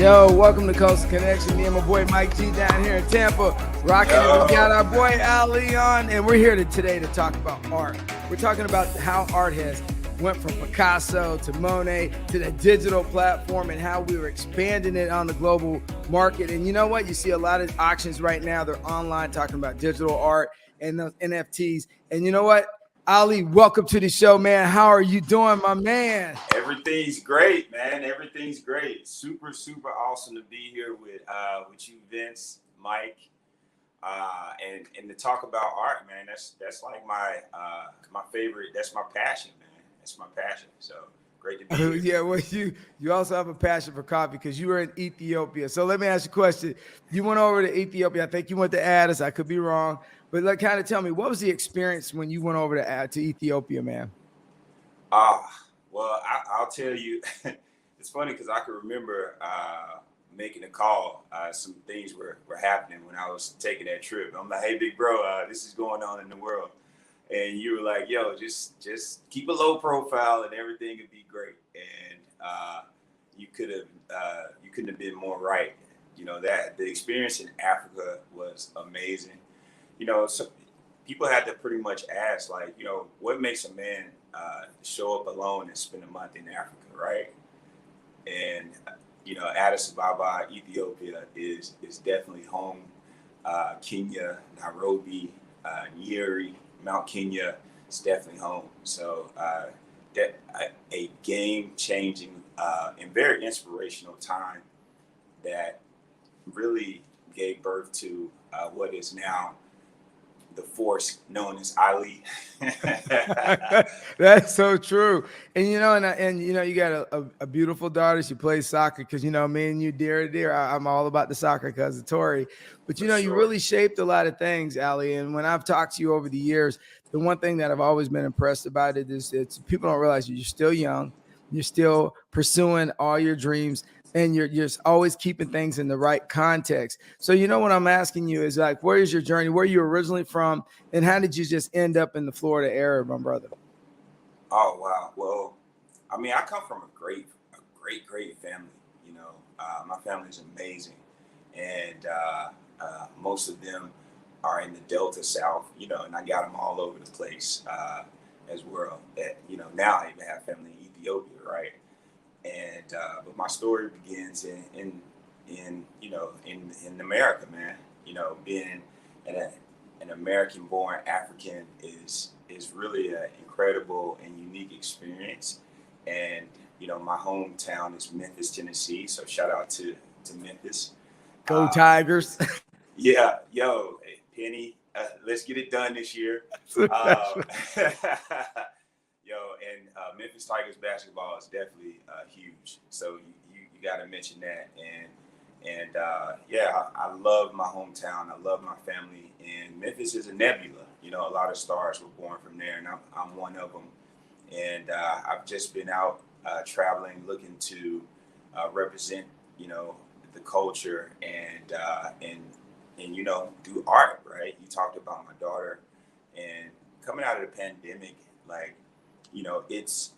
Yo, welcome to Coast Connection. Me and my boy MikeG down here in Tampa, rocking it. We got our boy Ali on, and we're here today to talk about art. We're talking about how art has went from Picasso to Monet to the digital platform and how we were expanding it on the global market. And you know what? You see a lot of auctions right now. They're online talking about digital art and those NFTs. And you know what? Ali, welcome to the show, man. How are you doing, my man? Everything's great, man. Everything's great. Super awesome to be here with you, Vince, Mike, and to talk about art, man. That's like my favorite. That's my passion, man. That's my passion. So great to be here. Yeah, well, you also have a passion for coffee because you were in Ethiopia. So let me ask you a question. You went over to Ethiopia. I think you went to Addis. I could be wrong. But like, kind of tell me, what was the experience when you went over to Ethiopia, man? Well, I'll tell you, it's funny because I can remember making a call. Some things were happening when I was taking that trip. I'm like, hey, big bro, this is going on in the world. And you were like, yo, just keep a low profile and everything would be great. And you couldn't have been more right. You know, that the experience in Africa was amazing. You know, so people had to pretty much ask, like, you know, what makes a man show up alone and spend a month in Africa, right? And, you know, Addis Ababa, Ethiopia is definitely home. Kenya, Nairobi, Nyeri, Mount Kenya is definitely home. So a game-changing and very inspirational time that really gave birth to what is now the force known as Ali. That's so true. And you know, and you know, you got a beautiful daughter. She plays soccer because, you know, me and you, dear. I'm all about the soccer because of Tori. But you know, you really shaped a lot of things, Ali. And when I've talked to you over the years, the one thing that I've always been impressed about it is people don't realize you're still young, you're still pursuing all your dreams, and you're just always keeping things in the right context. So, you know, what I'm asking you is, like, where is your journey? Where are you originally from? And how did you just end up in the Florida area, my brother? Oh, wow. Well, I mean, I come from a great family. You know, my family is amazing. And most of them are in the Delta South, you know, and I got them all over the place as well. You know, now I even have family in Ethiopia, right? And but my story begins in you know, in America, man. You know, being an American-born African is really an incredible and unique experience. And you know, my hometown is Memphis, Tennessee. So shout out to Memphis. Go Tigers! Yeah, yo, Penny, let's get it done this year. Yo, and Memphis Tigers basketball is definitely huge. So you got to mention that. And yeah, I love my hometown. I love my family. And Memphis is a nebula. You know, a lot of stars were born from there, and I'm one of them. And I've just been out traveling, looking to represent, you know, the culture and you know, do art, right? You talked about my daughter, and coming out of the pandemic, like, you know, it's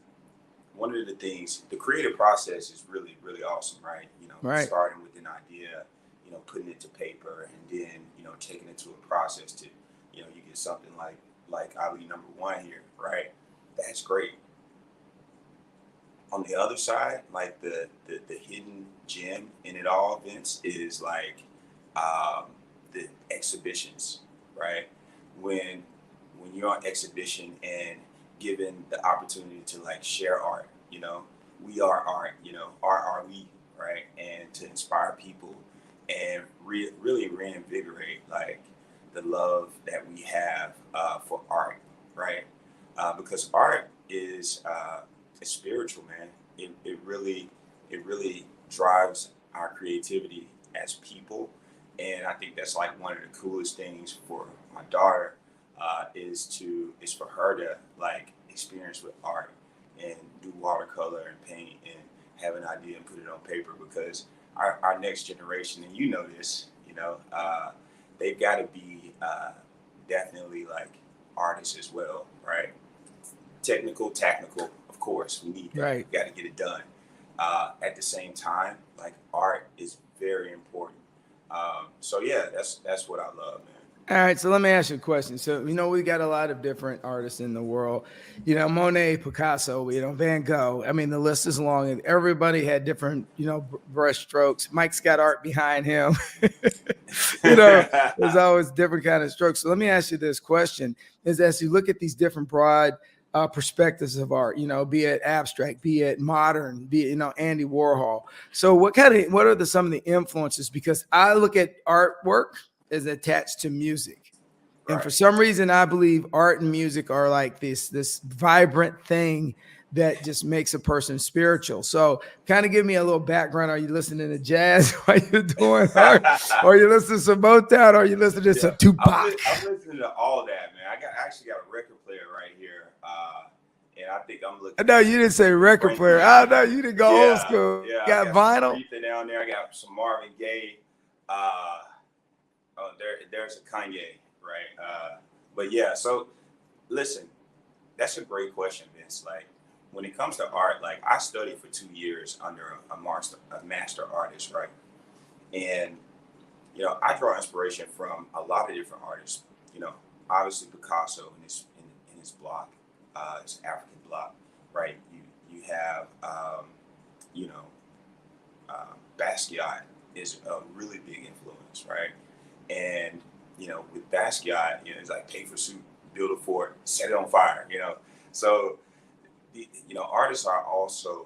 one of the things, the creative process is really, really awesome, right? You know, Right. Starting with an idea, you know, putting it to paper, and then, you know, taking it to a process to, you know, you get something like Ali #1 here, right? That's great. On the other side, like the hidden gem in it all, Vince, is like the exhibitions, right? When you're on exhibition and given the opportunity to like share art, you know, we are art, you know, art are we, right? And to inspire people and really reinvigorate like the love that we have for art, right? Because art is spiritual, man. It really drives our creativity as people, and I think that's like one of the coolest things for my daughter is for her to like experience with art and do watercolor and paint and have an idea and put it on paper, because our next generation, and you know this, you know, they've got to be definitely like artists as well, right? Technical, of course, we need that. Right. We got to get it done. at the same time, like art is very important. So yeah, that's what I love, man. All right, so let me ask you a question. So, we got a lot of different artists in the world. Monet, Picasso, Van Gogh. I mean, the list is long, and everybody had different, brush strokes. Mike's got art behind him. There's always different kind of strokes. So let me ask you this question: is as you look at these different broad perspectives of art, be it abstract, be it modern, be it, Andy Warhol. So what are some of the influences? Because I look at artwork is attached to music. And Right. for some reason, I believe art and music are like this vibrant thing that just makes a person spiritual. So kind of give me a little background. Are you listening to jazz while you're doing art? Or are you listening to some Motown? Or are you listening to some Tupac? I'm listening to all that, man. I actually got a record player right here. And I think I'm looking. I know you didn't say record player. I know you didn't go old school. Yeah, Got I got vinyl? some Aretha down there. I got some Marvin Gaye. There's a Kanye, right? But yeah, so listen, that's a great question, Vince. Like when it comes to art, like I studied for 2 years under a master artist, right? And I draw inspiration from a lot of different artists. Obviously Picasso in his block, his African block, right? You have Basquiat is a really big influence, right? And with Basquiat, it's like pay for soup, build a fort, set it on fire, So artists are also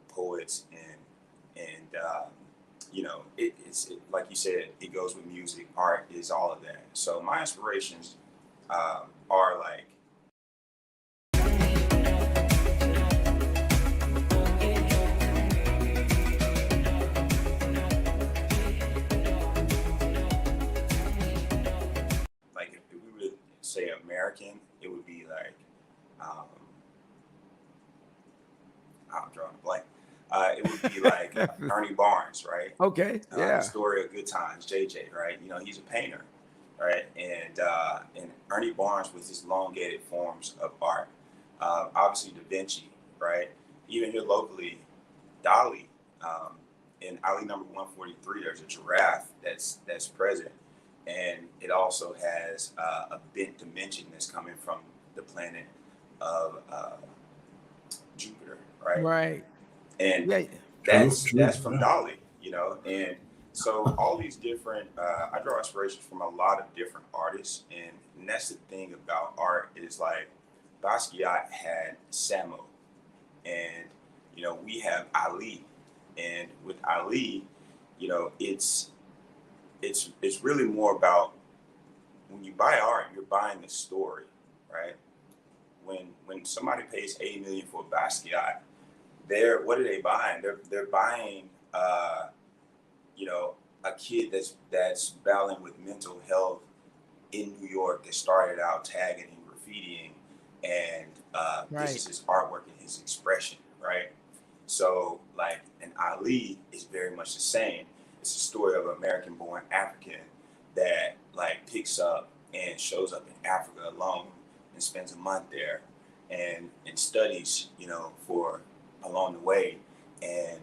poets and it's like you said, it goes with music. Art is all of that. So my inspirations are like if we would say American, it would be like um, I'm drawing a blank. It would be like Ernie Barnes, right? Okay, yeah. The story of Good Times, JJ, right? He's a painter, right? And Ernie Barnes with his elongated forms of art. Obviously Da Vinci, right? Even here locally, Dali. In alley number 143, there's a giraffe that's present, and it also has a bent dimension that's coming from the planet of Jupiter, right? Right. And Yeah. that's from Dali, and so all these different I draw inspiration from a lot of different artists, and that's the thing about art is like Basquiat had Samo, and we have Ali, and with Ali, it's really more about when you buy art, you're buying the story, right? When somebody pays $80 million for a Basquiat, what are they buying? They're buying a kid that's battling with mental health in New York that started out tagging and graffitiing, and Right. this is his artwork and his expression, right? So like, and Ali is very much the same. It's a story of an American-born African that like picks up and shows up in Africa alone and spends a month there and studies, for along the way, and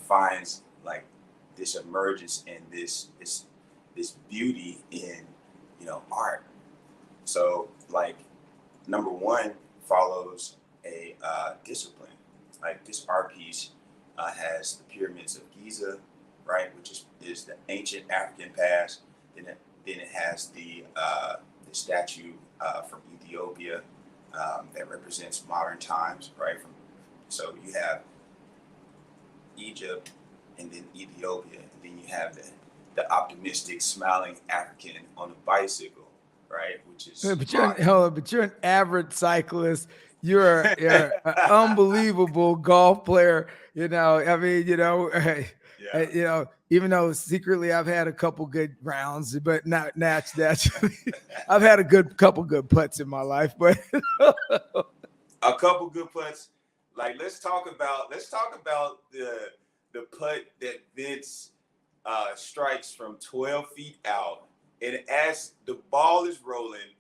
finds like this emergence and this beauty in art. So like number one follows a discipline. Like this art piece has the pyramids of Giza, right, which is the ancient African past. Then it has the statue from Ethiopia that represents modern times, right? So you have Egypt and then Ethiopia, and then you have the optimistic, smiling African on a bicycle, right? Which is But you're an average cyclist. You're an unbelievable golf player. I mean, yeah. Even though secretly I've had a couple good rounds, but not naturally. I've had a couple good putts in my life, but a couple good putts. Like let's talk about the putt that Vince strikes from 12 feet out, and as the ball is rolling,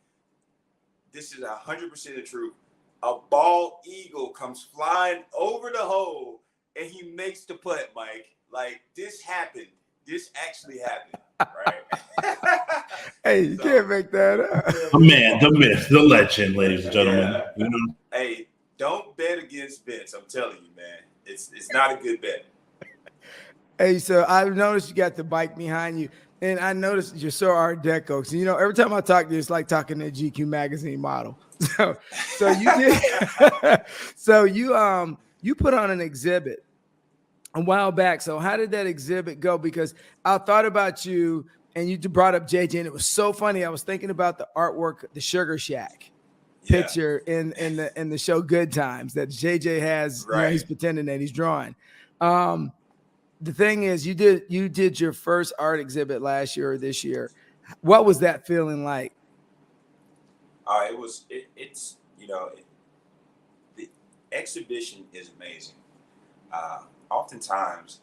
this is 100% the truth. A bald eagle comes flying over the hole and he makes the putt, Mike. Like, this happened. This actually happened, right? Hey, you can't make that up. The man, the myth, the legend, ladies and gentlemen. Yeah. You know? Hey, don't bet against Vince. I'm telling you, man. It's not a good bet. Hey, so I've noticed you got the bike behind you, and I noticed you're so Art Deco. So, you know, every time I talk to you, it's like talking to a GQ magazine model. So you did. So you put on an exhibit a while back. So how did that exhibit go? Because I thought about you, and you brought up JJ, and it was so funny. I was thinking about the artwork, the Sugar Shack picture in the show Good Times that JJ has. Right. You know, he's pretending that he's drawing. The thing is, you did your first art exhibit last year or this year. What was that feeling like? It's you know, the exhibition is amazing. Oftentimes,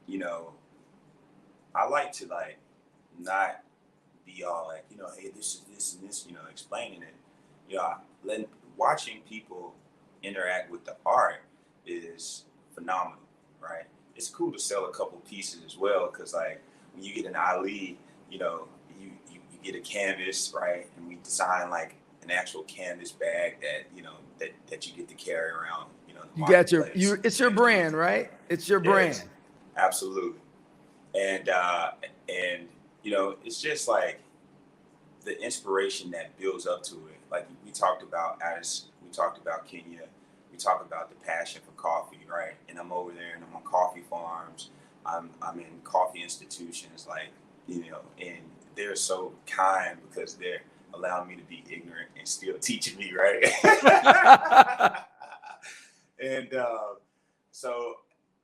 you know, I like to like not be all like, you know, hey, this is this and this, you know, explaining it. You know, watching people interact with the art is phenomenal, right? It's cool to sell a couple pieces as well, because like when you get an Ali, you know, you get a canvas, right? And we design like an actual canvas bag that, you know, that you get to carry around, you know. You got it's your brand, right? It's your brand. Yes, absolutely. And you know, it's just like the inspiration that builds up to it. Like we talked about Kenya, we talked about the passion for coffee, right? And I'm over there and I'm on coffee farms. I'm in coffee institutions, like, you know, and they're so kind because they're allowing me to be ignorant and still teaching me, right? And so,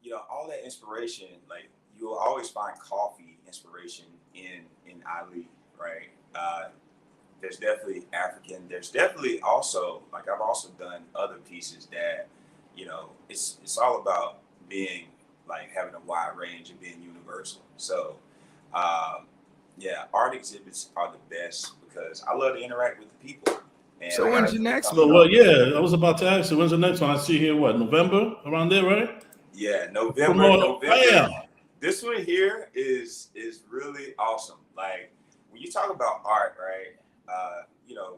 you know, all that inspiration, like you'll always find coffee inspiration in Ali, right? There's definitely African. There's definitely also, like, I've also done other pieces that, you know, it's all about being like having a wide range and being universal. So, yeah, art exhibits are the best because I love to interact with the people. And so when's your next So, one? well, yeah, I was about to ask you, when's the next one? I see here, what, November, around there, right? Yeah, November. Bam. This one here is really awesome. Like when you talk about art, right? You know,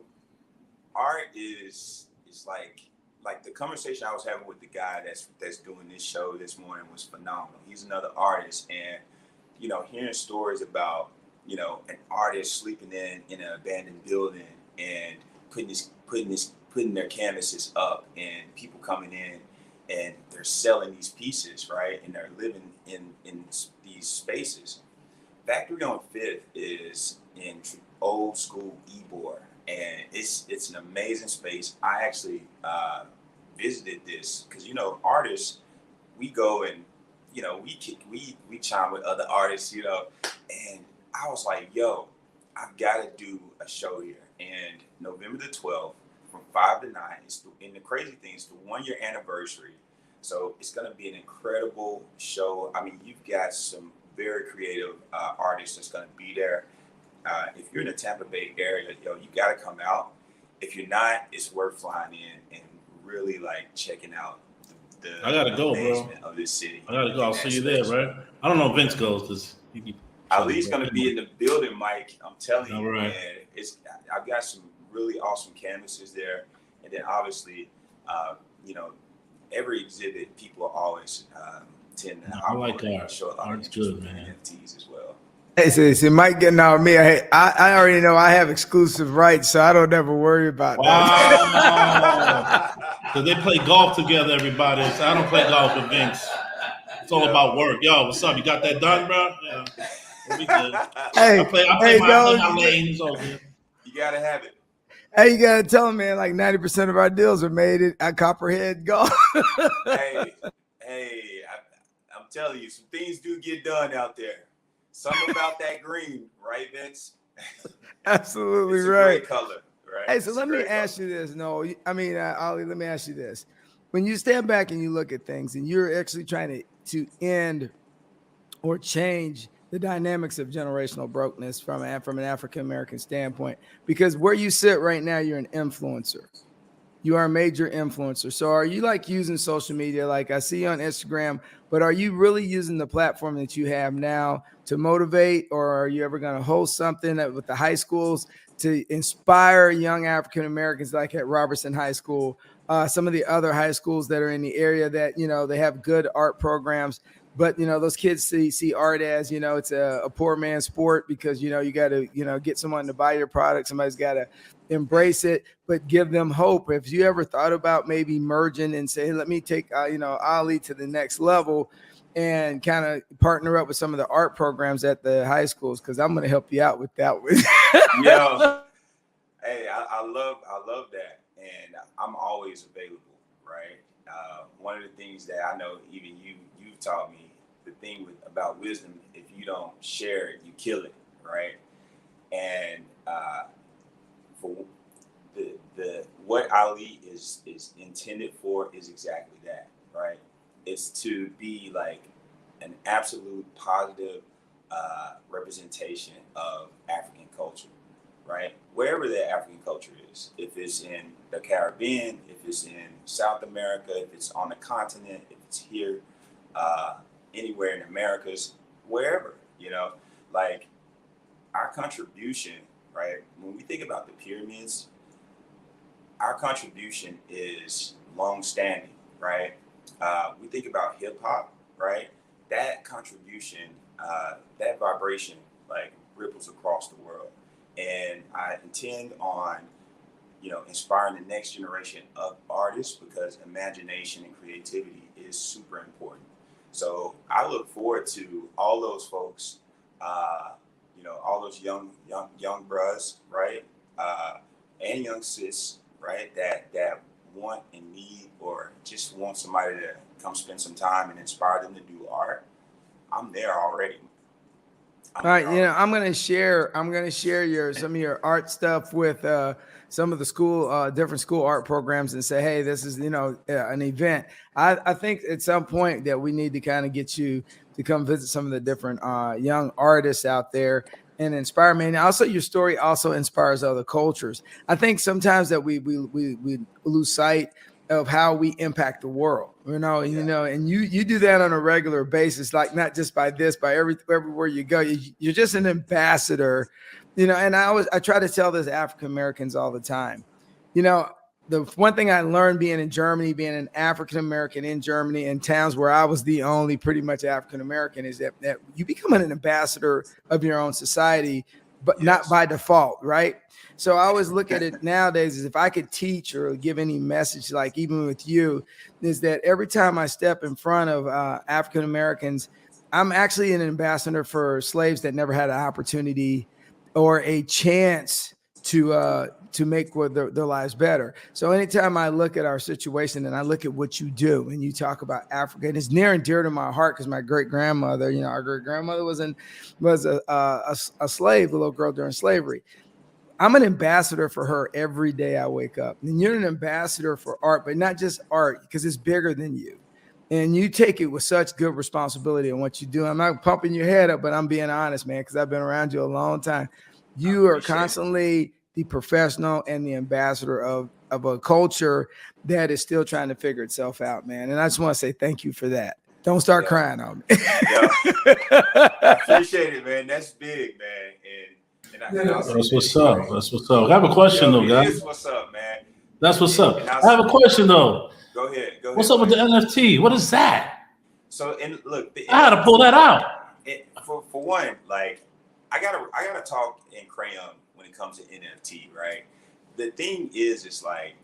art is like the conversation I was having with the guy that's doing this show this morning was phenomenal. He's another artist, and you know, hearing stories about, you know, an artist sleeping in an abandoned building and putting their canvases up, and people coming in and they're selling these pieces, right? And they're living in these spaces. Factory on Fifth is in old school Ybor, and it's an amazing space. I actually visited this because, you know, artists, we go and, you know, we chime with other artists, you know, and I was like, yo, I've got to do a show here. And November the 12th from 5 to 9, and the crazy thing is the 1-year anniversary. So it's going to be an incredible show. I mean, you've got some very creative artists that's going to be there. If you're in the Tampa Bay area, yo, you got to come out. If you're not, it's worth flying in and really like checking out the I gotta go, bro. of this city. I gotta go. I'll see you there, right? I don't know if Vince goes because Ali's gonna be in the building, Mike. I'm telling you, right. Man. I've got some really awesome canvases there, and then obviously, you know, every exhibit people always tend to. I like art. Art's good, man. NFTs as well. Hey, see, Mike getting out of me. Hey, I already know I have exclusive rights, so I don't ever worry about that. So they play golf together, everybody. So I don't play golf with Vince. It's all about work. Yo, what's up? You got that done, bro? Yeah. We'll be good. Hey, I play my lane. It's all good. You gotta have it. Hey, you gotta tell them, man. Like 90% of our deals are made at Copperhead Golf. hey, I'm telling you, some things do get done out there. Something about that green, right, Vince? Absolutely it's right. A great color, right? Hey, so let me ask you this. No, I mean, Ali, let me ask you this. When you stand back and you look at things, and you're actually trying to end or change the dynamics of generational brokenness from an African American standpoint, because where you sit right now, you're an influencer. you are a major influencer. So are you like using social media? Like I see you on Instagram, but are you really using the platform that you have now to motivate, or are you ever going to host something with the high schools to inspire young African Americans, like at Robertson High School, some of the other high schools that are in the area that, they have good art programs, but, those kids see art as, it's a poor man's sport because, you got to, get someone to buy your product. Somebody's got to embrace it, but give them hope. If you ever thought about maybe merging and say, let me take, Ali to the next level and kind of partner up with some of the art programs at the high schools, because I'm going to help you out with that one. Yo, hey, I love that, and I'm always available, right? One of the things that I know even you've taught me, the thing about wisdom, if you don't share it, you kill it, right? And for the what Ali is intended for is exactly that, right? It's to be like an absolute positive representation of African culture, right? Wherever that African culture is, if it's in the Caribbean, if it's in South America, if it's on the continent, if it's here, anywhere in Americas, wherever, like our contribution, right? When we think about the pyramids, our contribution is long-standing, right? We think about hip hop, right? That contribution, that vibration, like ripples across the world. And I intend on, inspiring the next generation of artists, because imagination and creativity is super important. So I look forward to all those folks, all those young bros, right? And young sis, right? That want and need, or just want somebody to come spend some time and inspire them to do art. I'm there already. All right, I'm gonna share some of your art stuff with some of the school, different school art programs, and say, hey, this is an event. I think at some point that we need to kind of get you to come visit some of the different young artists out there and inspire me. And also, your story also inspires other cultures. I think sometimes that we lose sight of how we impact the world, and you do that on a regular basis, like not just by this, by everywhere you go. You're just an ambassador, and I try to tell this African Americans all the time, the one thing I learned being in Germany, being an African American in Germany, in towns where I was the only pretty much African American, is that you become an ambassador of your own society, but not by default, right? So I always look at it nowadays as if I could teach or give any message, like even with you, is that every time I step in front of African Americans, I'm actually an ambassador for slaves that never had an opportunity or a chance to make their lives better. So anytime I look at our situation and I look at what you do, and you talk about Africa, and it's near and dear to my heart, because my great grandmother, our great grandmother was a slave, a little girl during slavery. I'm an ambassador for her every day I wake up. And you're an ambassador for art, but not just art, because it's bigger than you. And you take it with such good responsibility in what you do. I'm not pumping your head up, but I'm being honest, man, because I've been around you a long time. You are constantly the professional and the ambassador of a culture that is still trying to figure itself out, man. And I just want to say thank you for that. Don't start crying on me. I appreciate it, man. That's big, man. That's what's up. That's what's up. I have a question, though, guys. That's what's up, man. That's what's up. I have a question, though. Go ahead. What's up with the NFT? What is that? So, and look, I had to pull that out. For one, like, I gotta talk in crayon when it comes to NFT, right? The thing is, it's like,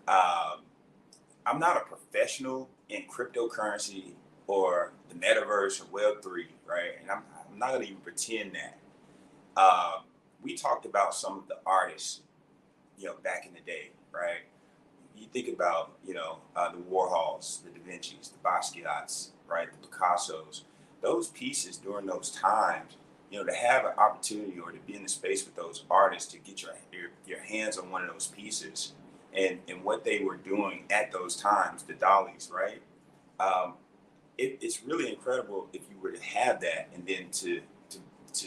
I'm not a professional in cryptocurrency or the metaverse or Web3, right? And I'm not gonna even pretend that. We talked about some of the artists, back in the day, right? You think about, the Warhols, the Da Vinci's, the Basquiat's, right? The Picasso's. Those pieces during those times, to have an opportunity or to be in the space with those artists, to get your hands on one of those pieces and what they were doing at those times, the dollies, right? It's really incredible if you were to have that, and then to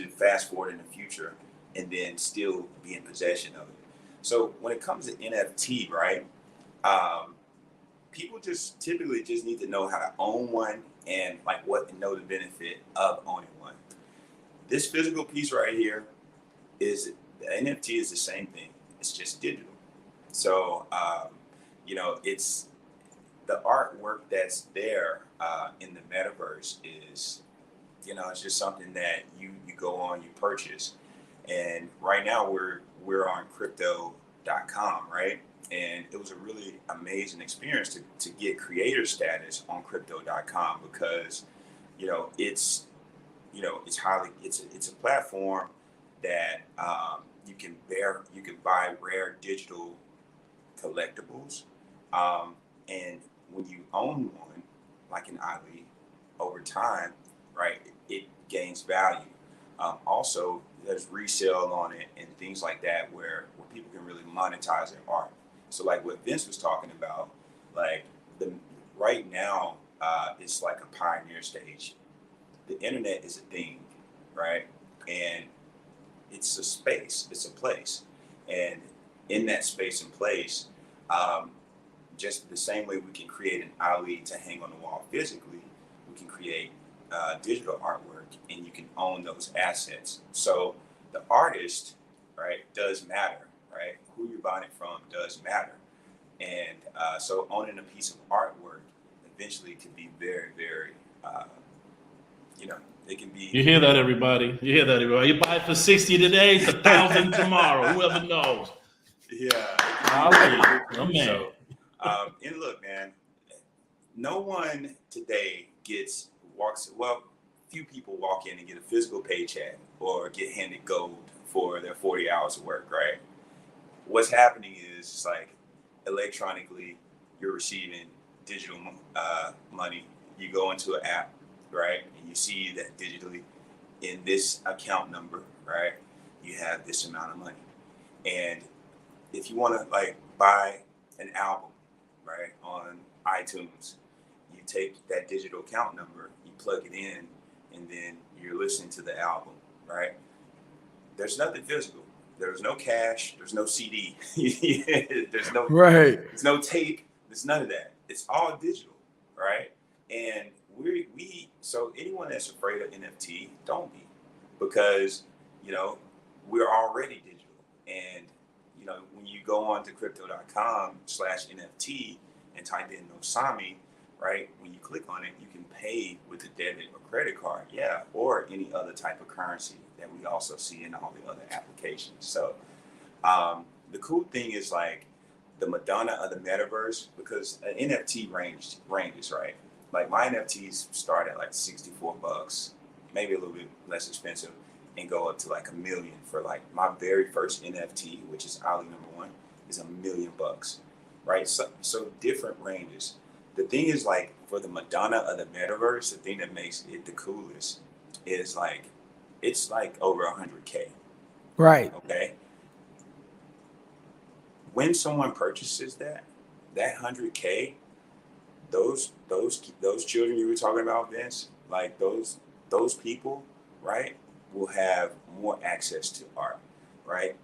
fast forward in the future and then still be in possession of it. So when it comes to NFT, right, people just typically just need to know how to own one and like what know the benefit of owning one. This physical piece right here is the NFT is the same thing. It's just digital. So it's the artwork that's there in the metaverse is it's just something that you go on, you purchase. And right now we're on crypto.com, right? And it was a really amazing experience to get creator status on crypto.com because it's it's a platform that you can buy rare digital collectibles, and when you own one like an Ali over time, right, it gains value. Also there's resale on it and things like that where people can really monetize their art. So like what Vince was talking about, like right now, it's like a pioneer stage. The internet is a thing, right? And it's a space, it's a place. And in that space and place, just the same way we can create an Ali to hang on the wall physically, we can create digital artwork and you can own those assets. So the artist, right, does matter, right? Who you're buying it from does matter. And so owning a piece of artwork eventually can be very, very, it can be. You hear that, everybody? You hear that, everybody? You buy it for 60 today, it's 1,000 tomorrow. Whoever knows. Yeah. Oh man. So, and look, man, no one today few people walk in and get a physical paycheck or get handed gold for their 40 hours of work, right? What's happening is it's like electronically you're receiving digital money. You go into an app, right? And you see that digitally in this account number, right? You have this amount of money. And if you want to like buy an album, right, on iTunes, you take that digital account number, you plug it in, and then you're listening to the album, right? There's nothing physical. There's no cash. There's no CD. There's no right. There's no tape. There's none of that. It's all digital, right? And so anyone that's afraid of NFT, don't be, because we're already digital. And when you go on to crypto.com/NFT and type in Nosami, right? When you click on it, you can pay with a debit or credit card, or any other type of currency that we also see in all the other applications. So the cool thing is like the Madonna of the metaverse, because an NFT ranges, right? Like my NFTs start at like $64, maybe a little bit less expensive, and go up to like $1 million for like my very first NFT, which is Ali #1, is $1 million, right? So different ranges. The thing is like for the Madonna of the metaverse, the thing that makes it the coolest is like it's like over 100K. Right. Okay. When someone purchases that 100K, those children you were talking about, Vince, like those people, right, will have more access to art, right?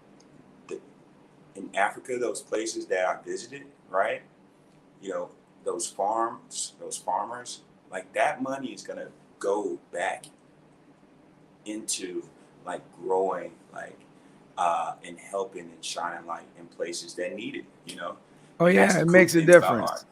In Africa, those places that I visited, right, those farmers, like that money is gonna go back into like growing, like and helping and shining light in places that need it, Oh yeah, it makes a difference. Art,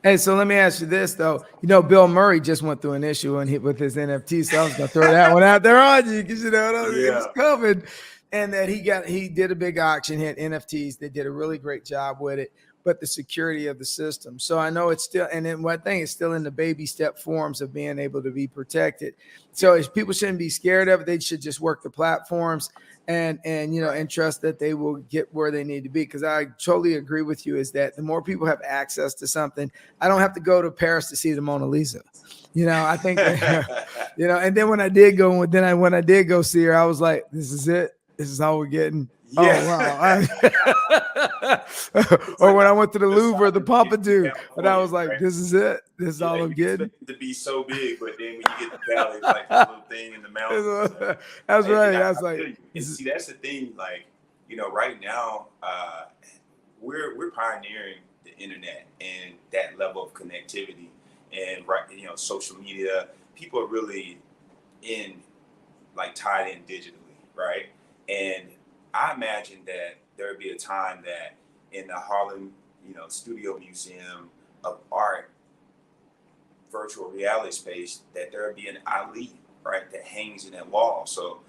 Hey, so let me ask you this though. Bill Murray just went through an issue with his NFT, so I was gonna throw that one out there on you because it was coming. And that he did a big auction, hit NFTs. They did a really great job with it, but the security of the system. So I know it's still, and then one thing is still in the baby step forms of being able to be protected. So people shouldn't be scared of it. They should just work the platforms and trust that they will get where they need to be. Because I totally agree with you, is that the more people have access to something, I don't have to go to Paris to see the Mona Lisa. I think that, and then when I did go see her, I was like, this is it. This is all we're getting. Yeah. Oh, wow. Or when I went to the Louvre, the Pompidou, and I was like, right? This is it. This is all I'm getting. Expect it to be so big, but then when you get the valley, it's like this little thing in the mountains. That's right. I was like, and see, that's the thing. Like, right now, we're pioneering the internet and that level of connectivity and social media. People are really tied in digitally, right? And I imagine that there would be a time that in the Harlem, Studio Museum of Art virtual reality space, that there would be an Ali, right, that hangs in that wall. So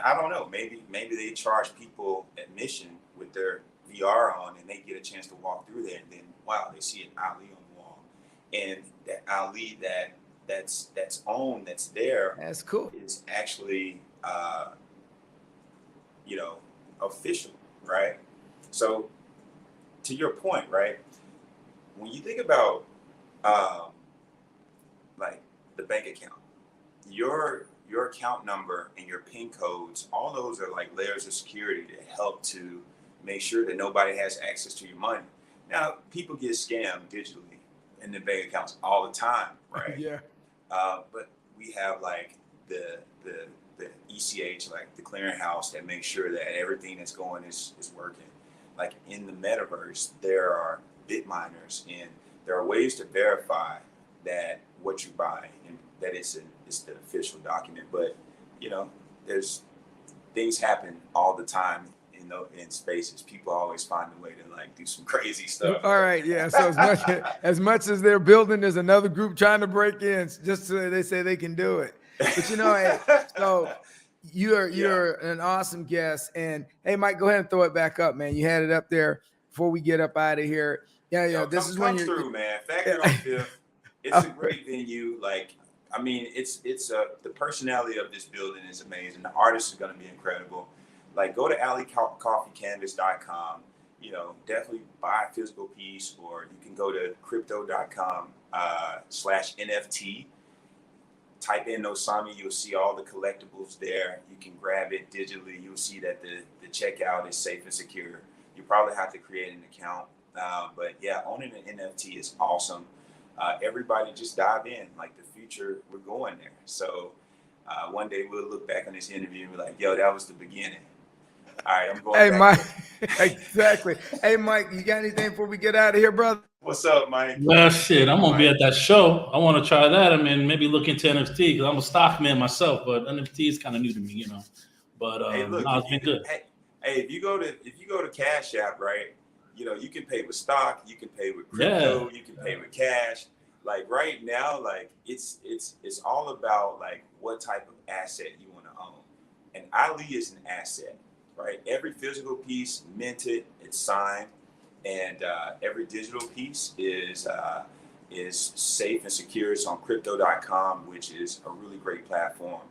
I don't know, maybe they charge people admission with their VR on and they get a chance to walk through there, and then wow, they see an Ali on the wall. And that Ali that's there, that's cool, is actually official, right? So to your point, right, when you think about the bank account, your account number and your PIN codes, all those are like layers of security that help to make sure that nobody has access to your money. Now, people get scammed digitally in their bank accounts all the time, right? Yeah. But we have the ECH, the clearinghouse, that makes sure that everything that's going is working. Like in the metaverse, there are bit miners, and there are ways to verify that what you buy and that it's the official document. But there's things happen all the time in spaces. People always find a way to do some crazy stuff. All right, yeah. So as much as they're building, there's another group trying to break in just so they say they can do it. But hey, so you're an awesome guest. And hey, Mike, go ahead and throw it back up, man. You had it up there before we get up out of here. Yeah. This is when you're through, man. Factory on Fifth. It's a great venue. It's the personality of this building is amazing. The artists are going to be incredible. Go to alleycoffeecanvas.com. Definitely buy a physical piece, or you can go to crypto.com /NFT. Type in Nosami, you'll see all the collectibles there. You can grab it digitally. You'll see that the checkout is safe and secure. You probably have to create an account. But yeah, owning an NFT is awesome. Everybody just dive in. The future, we're going there. So one day we'll look back on this interview and be like, yo, that was the beginning. All right, I'm going Hey, back. Mike. Exactly. Hey, Mike, you got anything before we get out of here, brother? What's up, Mike? Well, shit, I'm going to be at that show. I want to try that. Maybe look into NFT, because I'm a stock man myself, but NFT is kind of new to me, But hey, look, it's been good. Hey, if you go to Cash App, right, you can pay with stock, you can pay with crypto, you can pay with cash. Right now, it's all about what type of asset you want to own. And Ali is an asset, right? Every physical piece minted, it's signed, and every digital piece is safe and secure. It's on crypto.com, which is a really great platform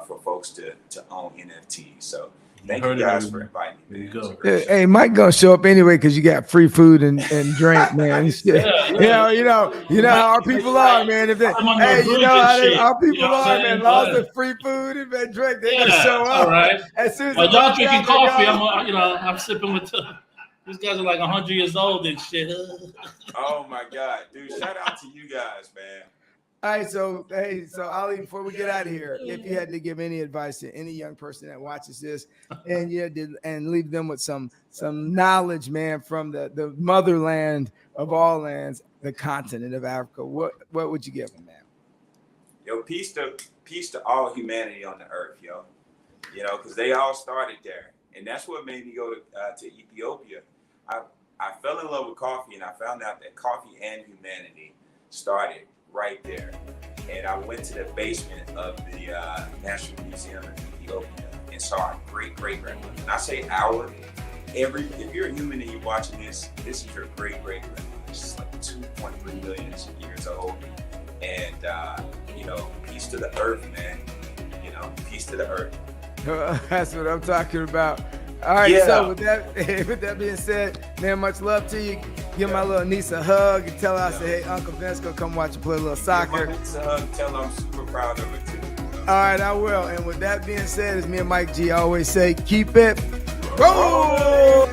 for folks to own NFTs. So thank you guys for inviting me. Hey, Mike gonna show up anyway because you got free food and drink, man. You know how our people are, man. If they, hey, you know how our people are, man. Lost of free food and drink, they gonna show up. All right. As soon as y'all drinking coffee, I'm sipping with these guys are 100 years old and shit. Oh my God, dude! Shout out to you guys, man. All right, so Ali, before we get out of here, if you had to give any advice to any young person that watches this, and leave them with some knowledge, man, from the motherland of all lands, the continent of Africa, what would you give them, man? Yo, peace to all humanity on the earth, yo. Because they all started there, and that's what made me go to Ethiopia. I fell in love with coffee, and I found out that coffee and humanity started right there. And I went to the basement of the National Museum of Ethiopia and saw our great-great-grandmother. And I say our, if you're a human and you're watching this is your great-great-grandmother. She's 2.3 million years old. And, peace to the earth, man. Peace to the earth. That's what I'm talking about. All right, so with that being said, man, much love to you. Give my little niece a hug and tell her I say, hey, Uncle Vince, go come watch you play a little soccer. Give my niece a hug, tell her I'm super proud of her too. All right, I will. And with that being said, as me and Mike G always say, keep it rolling.